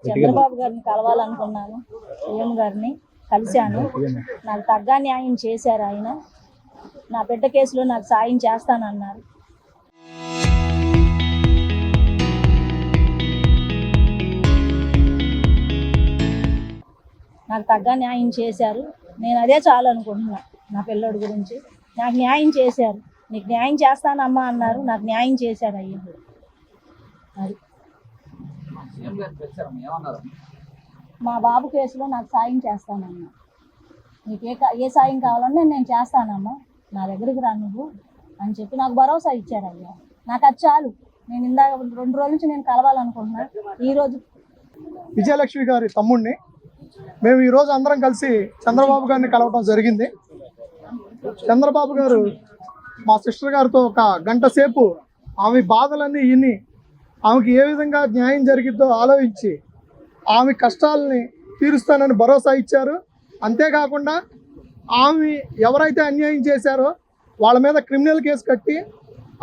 చంద్రబాబు గారిని కలవాలనుకున్నాను. సీఎం గారిని కలిశాను. నాకు తగ్గ న్యాయం చేశారు ఆయన. నా బిడ్డ కేసులో నాకు సాయం చేస్తానన్నారు. నాకు తగ్గ న్యాయం చేశారు. నేను అదే చాలు అనుకుంటున్నా. నా పిల్లోడి గురించి నాకు న్యాయం చేశారు. నీకు న్యాయం చేస్తానమ్మా అన్నారు. నాకు న్యాయం చేశారు అయ్యా. అది మా బాబు కేసులో నాకు సాయం చేస్తానమ్మా. నీకు ఏ సాయం కావాలన్నా నేను చేస్తానమ్మా, నా దగ్గరికి రా నువ్వు అని చెప్పి నాకు భరోసా ఇచ్చారు అయ్యా. నాకు అది చాలు. నేను ఇందాక 2 రోజుల నుంచి నేను కలవాలనుకుంటున్నా. ఈరోజు విజయలక్ష్మి గారి తమ్ముడిని మేము ఈరోజు అందరం కలిసి చంద్రబాబు గారిని కలవటం జరిగింది. చంద్రబాబు గారు మా సిస్టర్ గారితో ఒక గంట సేపు ఆమె బాధలన్నీ విని ఆమెకి ఏ విధంగా న్యాయం జరిగిద్దో ఆలోచించి ఆమె కష్టాలని తీరుస్తానని భరోసా ఇచ్చారు. అంతేకాకుండా ఆమె ఎవరైతే అన్యాయం చేశారో వాళ్ళ మీద క్రిమినల్ కేసు కట్టి,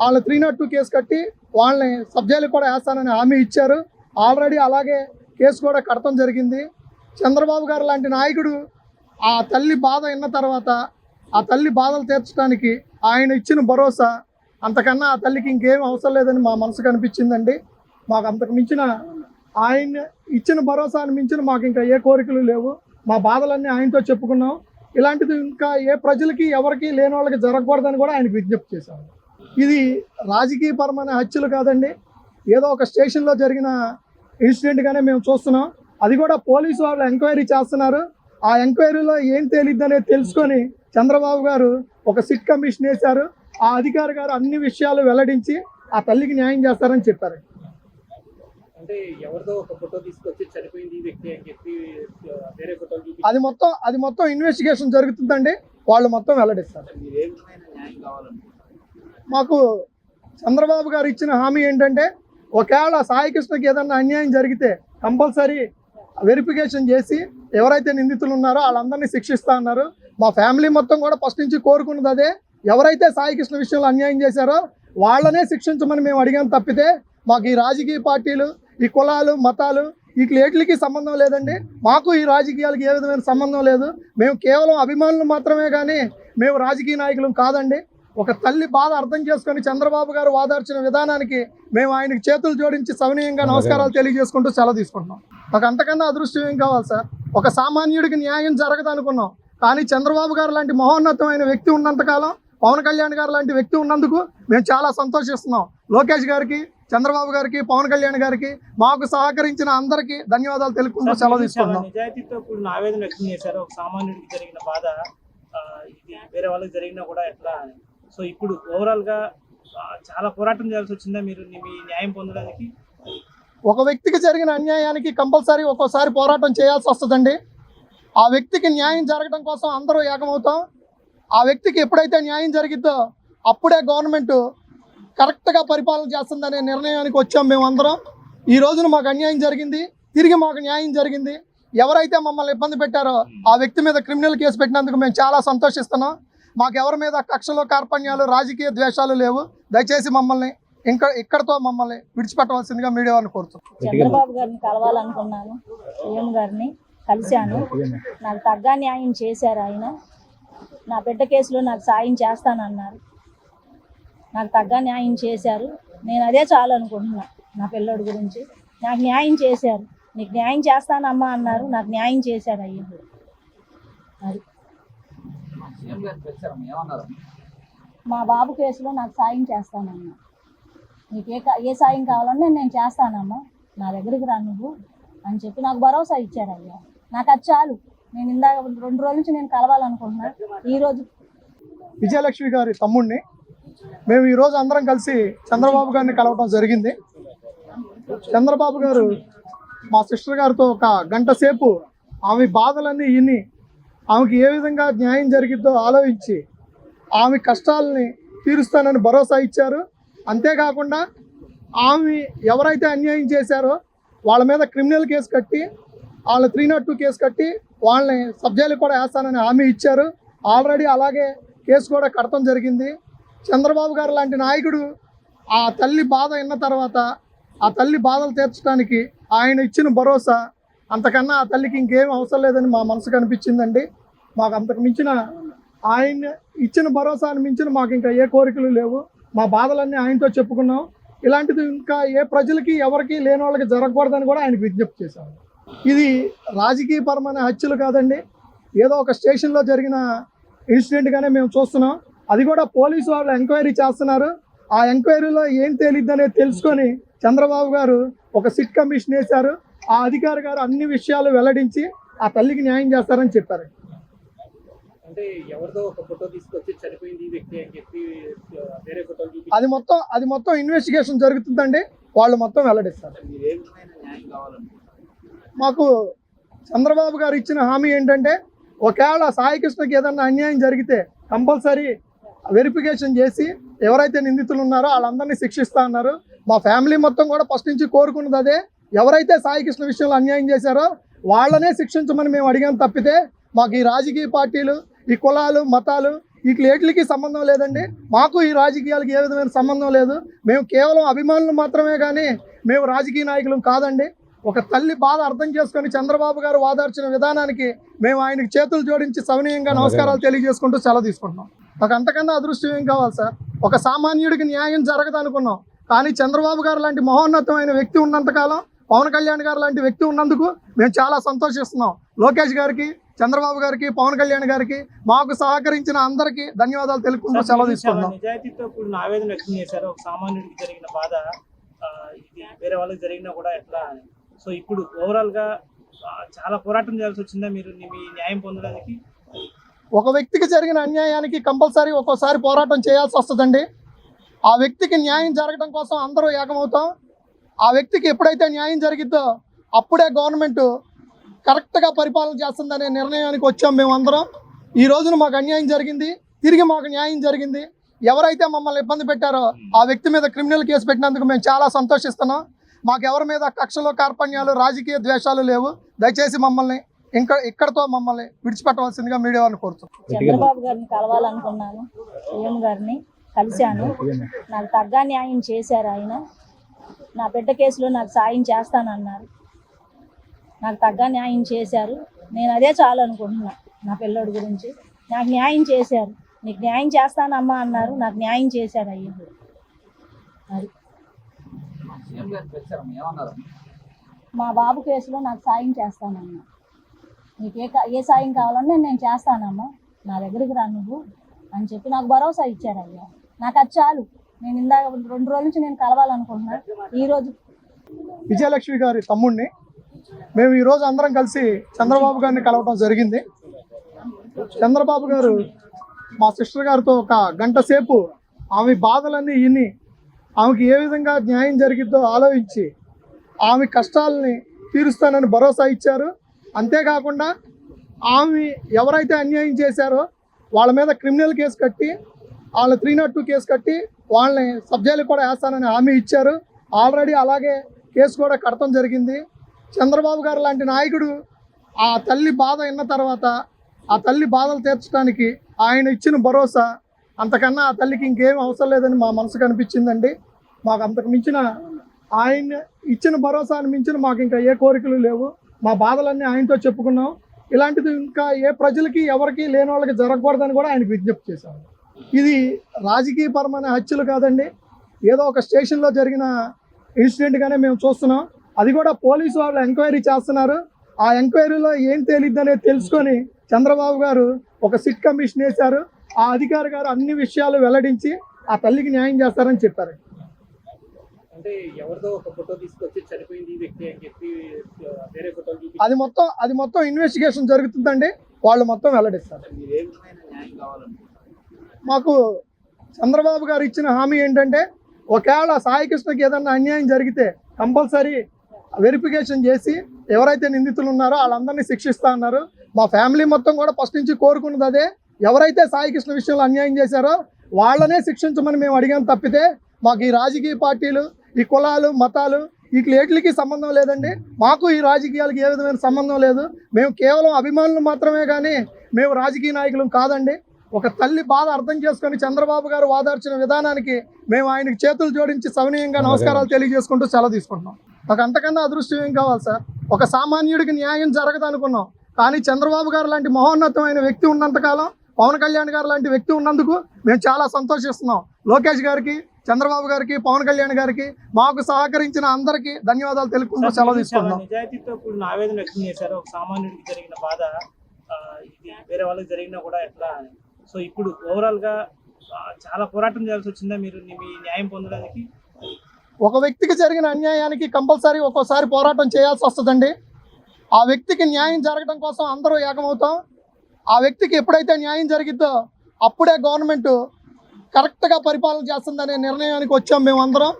వాళ్ళ 302 కేసు కట్టి వాళ్ళని సబ్జైలు కూడా వేస్తానని హామీ ఇచ్చారు. ఆల్రెడీ అలాగే కేసు కూడా కడతం జరిగింది. చంద్రబాబు గారు లాంటి నాయకుడు ఆ తల్లి బాధ విన్న తర్వాత ఆ తల్లి బాధలు తీర్చడానికి ఆయన ఇచ్చిన భరోసా అంతకన్నా ఆ తల్లికి ఇంకేం అవసరం లేదని మా మనసుకు అనిపించిందండి. మాకు అంతకు మించిన ఆయన ఇచ్చిన భరోసాను మించిన మాకు ఇంకా ఏ కోరికలు లేవు. మా బాధలన్నీ ఆయనతో చెప్పుకున్నాం. ఇలాంటిది ఇంకా ఏ ప్రజలకి ఎవరికి లేని వాళ్ళకి జరగకూడదని కూడా ఆయనకు విజ్ఞప్తి చేశాము. ఇది రాజకీయపరమైన హత్యలు కాదండి, ఏదో ఒక స్టేషన్లో జరిగిన ఇన్సిడెంట్గానే మేము చూస్తున్నాం. అది కూడా పోలీసు వాళ్ళు ఎంక్వైరీ చేస్తున్నారు. ఆ ఎంక్వైరీలో ఏం తేలిద్దనేది తెలుసుకొని చంద్రబాబు గారు ఒక సిట్ కమిషన్ వేశారు. ఆ అధికారి గారు అన్ని విషయాలు వెల్లడించి ఆ తల్లికి న్యాయం చేస్తారని చెప్పారు. అంటే ఎవరిదో ఒక ఫోటో తీసుకొచ్చి చనిపోయింది ఈ వ్యక్తి అని చెప్పి వేరే ఫోటోలు అది మొత్తం ఇన్వెస్టిగేషన్ జరుగుతుందండి. వాళ్ళు మొత్తం వెల్లడిస్తారు. మాకు చంద్రబాబు గారు ఇచ్చిన హామీ ఏంటంటే ఒకవేళ సాయి కృష్ణకి ఏదన్నా అన్యాయం జరిగితే కంపల్సరీ వెరిఫికేషన్ చేసి ఎవరైతే నిందితులు ఉన్నారో వాళ్ళందరినీ శిక్షిస్తా అన్నారు. మా ఫ్యామిలీ మొత్తం కూడా ఫస్ట్ నుంచి కోరుకున్నది అదే. ఎవరైతే సాయి కృష్ణ విషయంలో అన్యాయం చేశారో వాళ్ళనే శిక్షించమని మేము అడిగాం తప్పితే మాకు ఈ రాజకీయ పార్టీలు, ఈ కులాలు, మతాలు వీటికి సంబంధం లేదండి. మాకు ఈ రాజకీయాలకు ఏ విధమైన సంబంధం లేదు. మేము కేవలం అభిమానులు మాత్రమే కానీ మేము రాజకీయ నాయకులం కాదండి. ఒక తల్లి బాధ అర్థం చేసుకొని చంద్రబాబు గారు వాదార్చిన విధానానికి మేము ఆయనకి చేతులు జోడించి సవినీయంగా నమస్కారాలు తెలియజేసుకుంటూ సెలవు తీసుకుంటున్నాం. మాకు అంతకన్నా అదృష్టం ఏం కావాలి సార్? ఒక సామాన్యుడికి న్యాయం జరగదు అనుకున్నాం, కానీ చంద్రబాబు గారు లాంటి మహోన్నతమైన వ్యక్తి ఉన్నంతకాలం, పవన్ కళ్యాణ్ గారు లాంటి వ్యక్తి ఉన్నందుకు మేము చాలా సంతోషిస్తున్నాం. లోకేష్ గారికి, చంద్రబాబు గారికి, పవన్ కళ్యాణ్ గారికి, మాకు సహకరించిన అందరికీ ధన్యవాదాలు తెలుపుకుంటూ సెలవు తీసుకుంటున్నాం. నిజాయితీతో కూడిన ఆవేదన వ్యక్తం చేశారు. ఒక సామాన్యుడికి జరిగిన బాధ ఇది వేరే వాళ్ళకి జరిగినా కూడా ఎట్లా. సో ఇప్పుడు ఓవరాల్ గా చాలా పోరాటం చేయాల్సి వచ్చిందా మీరు మీ న్యాయం పొందడానికి? ఒక వ్యక్తికి జరిగిన అన్యాయానికి కంపల్సరీ ఒక్కోసారి పోరాటం చేయాల్సి వస్తుందండి. ఆ వ్యక్తికి న్యాయం జరగడం కోసం అందరూ ఏకమవుతాం. ఆ వ్యక్తికి ఎప్పుడైతే న్యాయం జరిగిద్దో అప్పుడే గవర్నమెంట్ కరెక్ట్గా పరిపాలన చేస్తుందనే నిర్ణయానికి వచ్చాం మేమందరం. ఈ రోజున మాకు అన్యాయం జరిగింది, తిరిగి మాకు న్యాయం జరిగింది. ఎవరైతే మమ్మల్ని ఇబ్బంది పెట్టారో ఆ వ్యక్తి మీద క్రిమినల్ కేసు పెట్టినందుకు మేము చాలా సంతోషిస్తున్నాం. మాకు ఎవరి మీద కక్షలు, కార్పణ్యాలు, రాజకీయ ద్వేషాలు లేవు. దయచేసి మమ్మల్ని ఇక్కడతో మమ్మల్ని విడిచిపెట్టవలసిందిగా మీడియా వారిని కోరుతున్నాం. చంద్రబాబు గారిని కలవాలనుకున్నాను. సీఎం గారిని కలిశాను. నాకు తగ్గ న్యాయం చేశారు ఆయన. నా బిడ్డ కేసులో నాకు సాయం చేస్తానన్నారు. నాకు తగ్గ న్యాయం చేశారు. నేను అదే చాలు అనుకుంటున్నా. నా పిల్లోడి గురించి నాకు న్యాయం చేశారు. నీకు న్యాయం చేస్తానమ్మా అన్నారు. నాకు న్యాయం చేశారు అయ్యా. అది మా బాబు కేసులో నాకు సాయం చేస్తానమ్మా. నీకు ఏ సాయం కావాలన్నా నేను చేస్తానమ్మా, నా దగ్గరికి రా నువ్వు అని చెప్పి నాకు భరోసా ఇచ్చారు అయ్యా. నాకు అది చాలు. నేను ఇందాక 2 రోజుల నుంచి నేను కలవాలనుకుంటున్నా. ఈరోజు విజయలక్ష్మి గారి తమ్ముడిని మేము ఈరోజు అందరం కలిసి చంద్రబాబు గారిని కలవటం జరిగింది. చంద్రబాబు గారు మా సిస్టర్ గారితో ఒక గంట సేపు ఆమె బాధలన్నీ విని ఆమెకి ఏ విధంగా న్యాయం జరిగిద్దో ఆలోచించి ఆమె కష్టాలని తీరుస్తానని భరోసా ఇచ్చారు. అంతేకాకుండా ఆమె ఎవరైతే అన్యాయం చేశారో వాళ్ళ మీద క్రిమినల్ కేసు కట్టి, వాళ్ళ 302 కేసు కట్టి వాళ్ళని సబ్జైలు కూడా వేస్తానని హామీ ఇచ్చారు. ఆల్రెడీ అలాగే కేసు కూడా కడతం జరిగింది. చంద్రబాబు గారు లాంటి నాయకుడు ఆ తల్లి బాధ విన్న తర్వాత ఆ తల్లి బాధలు తీర్చడానికి ఆయన ఇచ్చిన భరోసా అంతకన్నా ఆ తల్లికి ఇంకేం అవసరం లేదని మా మనసుకు అనిపించిందండి. మాకు అంతకు మించిన ఆయన ఇచ్చిన భరోసాను మించిన మాకు ఇంకా ఏ కోరికలు లేవు. మా బాధలన్నీ ఆయనతో చెప్పుకున్నాం. ఇలాంటిది ఇంకా ఏ ప్రజలకి ఎవరికి లేని వాళ్ళకి జరగకూడదని కూడా ఆయనకు విజ్ఞప్తి చేశాము. ఇది రాజకీయపరమైన హత్యలు కాదండి, ఏదో ఒక స్టేషన్లో జరిగిన ఇన్సిడెంట్గానే మేము చూస్తున్నాం. అది కూడా పోలీసు వాళ్ళు ఎంక్వైరీ చేస్తున్నారు. ఆ ఎంక్వైరీలో ఏం తేలిద్దనేది తెలుసుకొని చంద్రబాబు గారు ఒక సిట్ కమిషన్ వేశారు. ఆ అధికారి గారు అన్ని విషయాలు వెల్లడించి ఆ తల్లికి న్యాయం చేస్తారని చెప్పారు. అంటే ఎవరిదో ఒక ఫోటో తీసుకొచ్చి చనిపోయింది ఈ వ్యక్తి అని చెప్పి వేరే ఫోటోలు చూపి అది మొత్తం ఇన్వెస్టిగేషన్ జరుగుతుందండి, వాళ్ళు మొత్తం వెల్లడిస్తారు. ఏ విధమైన న్యాయం కావాలంటే మాకు చంద్రబాబు గారు ఇచ్చిన హామీ ఏంటంటే, ఒకవేళ సాయికృష్ణకి ఏదన్నా అన్యాయం జరిగితే కంపల్సరీ వెరిఫికేషన్ చేసి ఎవరైతే నిందితులు ఉన్నారో వాళ్ళందరినీ శిక్షిస్తా అన్నారు. మా ఫ్యామిలీ మొత్తం కూడా ఫస్ట్ నుంచి కోరుకున్నది అదే. ఎవరైతే సాయికృష్ణ విషయంలో అన్యాయం చేశారో వాళ్ళనే శిక్షించమని మేము అడిగాం తప్పితే మాకు ఈ రాజకీయ పార్టీలు, ఈ కులాలు, మతాలు వీటికి సంబంధం లేదండి. మాకు ఈ రాజకీయాలకి ఏ విధమైన సంబంధం లేదు. మేము కేవలం అభిమానులు మాత్రమే కానీ మేము రాజకీయ నాయకులు కాదండి. ఒక తల్లి బాధ అర్థం చేసుకొని చంద్రబాబు గారు వాదార్చిన విధానానికి మేము ఆయనకి చేతులు జోడించి సవినీయంగా నమస్కారాలు తెలియజేసుకుంటూ సెలవు తీసుకుంటున్నాం. మాకు అంతకన్నా అదృష్టం ఏం కావాలి సార్? ఒక సామాన్యుడికి న్యాయం జరగదు అనుకున్నాం, కానీ చంద్రబాబు గారు లాంటి మహోన్నతమైన వ్యక్తి ఉన్నంతకాలం, పవన్ కళ్యాణ్ గారు లాంటి వ్యక్తి ఉన్నందుకు మేము చాలా సంతోషిస్తున్నాం. లోకేష్ గారికి, చంద్రబాబు గారికి, పవన్ కళ్యాణ్ గారికి, మాకు సహకరించిన అందరికీ ధన్యవాదాలు తెలుపుకుంటూ సెలవు తీసుకుంటున్నాం. నిజాయితీతో కూడిన ఆవేదన వ్యక్తం చేశారు. ఒక సామాన్యుడికి జరిగిన బాధ ఇది వేరే వాళ్ళకి జరిగినా కూడా ఎట్లా. సో ఇప్పుడు ఓవరాల్ గా చాలా పోరాటం చేయాల్సి వచ్చిందా మీరు మీ న్యాయం పొందడానికి? ఒక వ్యక్తికి జరిగిన అన్యాయానికి కంపల్సరీ ఒక్కోసారి పోరాటం చేయాల్సి వస్తుందండి. ఆ వ్యక్తికి న్యాయం జరగడం కోసం అందరూ ఏకమవుతాం. ఆ వ్యక్తికి ఎప్పుడైతే న్యాయం జరిగిద్దో అప్పుడే గవర్నమెంట్ కరెక్ట్గా పరిపాలన చేస్తుందనే నిర్ణయానికి వచ్చాం మేమందరం. ఈ రోజున మాకు అన్యాయం జరిగింది, తిరిగి మాకు న్యాయం జరిగింది. ఎవరైతే మమ్మల్ని ఇబ్బంది పెట్టారో ఆ వ్యక్తి మీద క్రిమినల్ కేసు పెట్టినందుకు మేము చాలా సంతోషిస్తున్నాం. మాకు ఎవరి మీద కక్షలు, కార్పణ్యాలు, రాజకీయ ద్వేషాలు లేవు. దయచేసి మమ్మల్ని ఇక్కడతో మమ్మల్ని విడిచిపెట్టవలసిందిగా మీడియా వారిని కోరుతున్నాం. చంద్రబాబు గారిని కలవాలనుకున్నాను, సీఎం గారిని కలిశాను. నాకు తగ్గ న్యాయం చేశారు ఆయన. నా బిడ్డ కేసులో నాకు సాయం చేస్తానన్నారు. నాకు తగ్గ న్యాయం చేశారు. నేను అదే చాలు అనుకుంటున్నా. నా పిల్లోడి గురించి నాకు న్యాయం చేశారు. నీకు న్యాయం చేస్తానమ్మా అన్నారు, నాకు న్యాయం చేశారు అయ్యా. అది మా బాబు కేసులో నాకు సాయం చేస్తానమ్మా. నీకు ఏ సాయం కావాలన్నా నేను చేస్తానమ్మా, నా దగ్గరికి రా నువ్వు అని చెప్పి నాకు భరోసా ఇచ్చారు అయ్యా. నాకు అది చాలు. నేను ఇందాక 2 రోజుల నుంచి నేను కలవాలనుకుంటున్నా. ఈరోజు విజయలక్ష్మి గారి తమ్ముడిని మేము ఈరోజు అందరం కలిసి చంద్రబాబు గారిని కలవటం జరిగింది. చంద్రబాబు గారు మా సిస్టర్ గారితో ఒక గంట సేపు ఆమె బాధలన్నీ విని ఆమెకి ఏ విధంగా న్యాయం జరిగిద్దో ఆలోచించి ఆమె కష్టాలని తీరుస్తానని భరోసా ఇచ్చారు. అంతేకాకుండా ఆమె ఎవరైతే అన్యాయం చేశారో వాళ్ళ మీద క్రిమినల్ కేసు కట్టి, వాళ్ళ 302 కేసు కట్టి వాళ్ళని సబ్జైలు కూడా వేస్తానని హామీ ఇచ్చారు. ఆల్రెడీ అలాగే కేసు కూడా కడతం జరిగింది. చంద్రబాబు గారు లాంటి నాయకుడు ఆ తల్లి బాధ విన్న తర్వాత ఆ తల్లి బాధలు తీర్చడానికి ఆయన ఇచ్చిన భరోసా అంతకన్నా ఆ తల్లికి ఇంకేం అవసరం లేదని మా మనసుకు అనిపించిందండి. మాకు అంతకు మించిన ఆయన ఇచ్చిన భరోసాను మించిన మాకు ఇంకా ఏ కోరికలు లేవు. మా బాధలన్నీ ఆయనతో చెప్పుకున్నాం. ఇలాంటిది ఇంకా ఏ ప్రజలకి ఎవరికి లేని వాళ్ళకి జరగకూడదని కూడా ఆయనకు విజ్ఞప్తి చేశాము. ఇది రాజకీయపరమైన హత్యలు కాదండి, ఏదో ఒక స్టేషన్లో జరిగిన ఇన్సిడెంట్గానే మేము చూస్తున్నాం. అది కూడా పోలీసు వాళ్ళు ఎంక్వైరీ చేస్తున్నారు. ఆ ఎంక్వైరీలో ఏం తేలిద్దనేది తెలుసుకొని చంద్రబాబు గారు ఒక సిట్ కమిషన్ వేశారు. ఆ అధికారి గారు అన్ని విషయాలు వెల్లడించి ఆ తల్లికి న్యాయం చేస్తారని చెప్పారు. అంటే ఎవరిదో ఒక ఫోటో తీసుకొచ్చి చనిపోయింది ఈ వ్యక్తి అని చెప్పి వేరే ఫోటోలు చూపి అది మొత్తం ఇన్వెస్టిగేషన్ జరుగుతుందండి, వాళ్ళు మొత్తం వెల్లడిస్తారు. ఏ విధమైన న్యాయం కావాలంటే మాకు చంద్రబాబు గారు ఇచ్చిన హామీ ఏంటంటే, ఒకవేళ సాయికృష్ణకి ఏదన్నా అన్యాయం జరిగితే కంపల్సరీ వెరిఫికేషన్ చేసి ఎవరైతే నిందితులు ఉన్నారో వాళ్ళందరినీ శిక్షిస్తా అన్నారు. మా ఫ్యామిలీ మొత్తం కూడా ఫస్ట్ నుంచి కోరుకున్నది అదే. ఎవరైతే సాయికృష్ణ విషయంలో అన్యాయం చేశారో వాళ్ళనే శిక్షించమని మేము అడిగాం తప్పితే మాకు ఈ రాజకీయ పార్టీలు, ఈ కులాలు, మతాలు వీటికి సంబంధం లేదండి. మాకు ఈ రాజకీయాలకి ఏ విధమైన సంబంధం లేదు. మేము కేవలం అభిమానులు మాత్రమే కానీ మేము రాజకీయ నాయకులు కాదండి. ఒక తల్లి బాధ అర్థం చేసుకొని చంద్రబాబు గారు వాదార్చిన విధానానికి మేము ఆయనకి చేతులు జోడించి సవినీయంగా నమస్కారాలు తెలియజేసుకుంటూ సెలవు తీసుకుంటున్నాం. మాకు అంతకన్నా అదృష్టం ఏం కావాలి సార్? ఒక సామాన్యుడికి న్యాయం జరగదు అనుకున్నాం, కానీ చంద్రబాబు గారు లాంటి మహోన్నతమైన వ్యక్తి ఉన్నంతకాలం, పవన్ కళ్యాణ్ గారు లాంటి వ్యక్తి ఉన్నందుకు మేము చాలా సంతోషిస్తున్నాం. లోకేష్ గారికి, చంద్రబాబు గారికి, పవన్ కళ్యాణ్ గారికి, మాకు సహకరించిన అందరికీ ధన్యవాదాలు తెలుపుకుంటూ సెలవు చాలా తీసుకుంటున్నాం. నిజాయితీతో కూడిన ఆవేదన వ్యక్తం చేశారు. ఒక సామాన్యుడికి జరిగిన బాధ ఇది వేరే వాళ్ళకి జరిగినా కూడా ఎట్లా అని. సో ఇప్పుడు ఓవరాల్ గా చాలా పోరాటం చేయాల్సి వచ్చిందా మీరు మీ న్యాయం పొందడానికి? ఒక వ్యక్తికి జరిగిన అన్యాయానికి కంపల్సరీ ఒక్కోసారి పోరాటం చేయాల్సి వస్తుందండి. ఆ వ్యక్తికి న్యాయం జరగడం కోసం అందరూ ఏకమవుతాం. ఆ వ్యక్తికి ఎప్పుడైతే న్యాయం జరిగిద్దో అప్పుడే గవర్నమెంట్ కరెక్ట్గా పరిపాలన చేస్తుందనే నిర్ణయానికి వచ్చాం మేమందరం.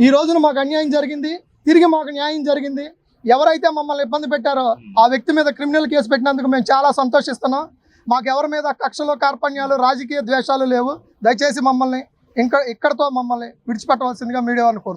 ఈ రోజున మాకు అన్యాయం జరిగింది, తిరిగి మాకు న్యాయం జరిగింది. ఎవరైతే మమ్మల్ని ఇబ్బంది పెట్టారో ఆ వ్యక్తి మీద క్రిమినల్ కేసు పెట్టినందుకు మేము చాలా సంతోషిస్తున్నాం. మాకు ఎవరి మీద కక్షలు, కార్పణ్యాలు, రాజకీయ ద్వేషాలు లేవు. దయచేసి మమ్మల్ని ఇక్కడతో మమ్మల్ని విడిచిపెట్టవలసిందిగా మీడియా వారిని కోరుతున్నాం.